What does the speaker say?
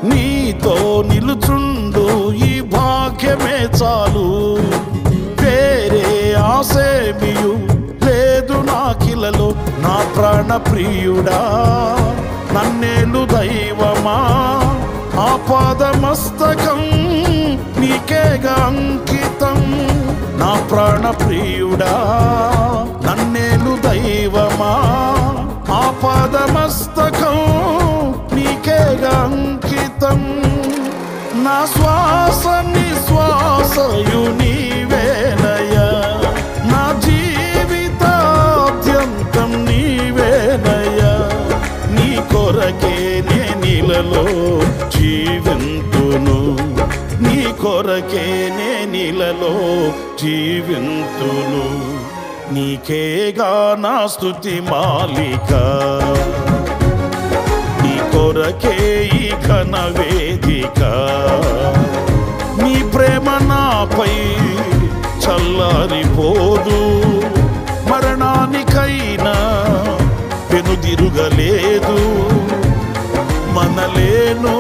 నీతో నిలుచుండు ఈ భాగ్యమే చాలు, వేరే ఆసేమియు లేదు నాకిలలో. నా ప్రాణ ప్రియుడా నన్నేలు దైవమా, ఆపాదమస్తకం నీకేగా అంకితం. నా ప్రాణ ప్రియుడా నన్నేలు దైవమా, ఆపాదమస్తకం నీకేగా అంకితం. నా శ్వాస నిశ్వాసయు నీవేనయ్యా, నా జీవితాద్యంతం నీవేనయ్యా. నీ కొరకే నే నీలలో జీవింతును, నీ కొరకే నే నీలలో జీవింతును. నీకేగా నా స్తుతి మాలిక, నీ కొరకే ఈ ఘన వేదిక. నీ ప్రేమ నాపై చల్లారిపోదు, మరణానికైనా వెనుదిరుగలేదు. మనలేను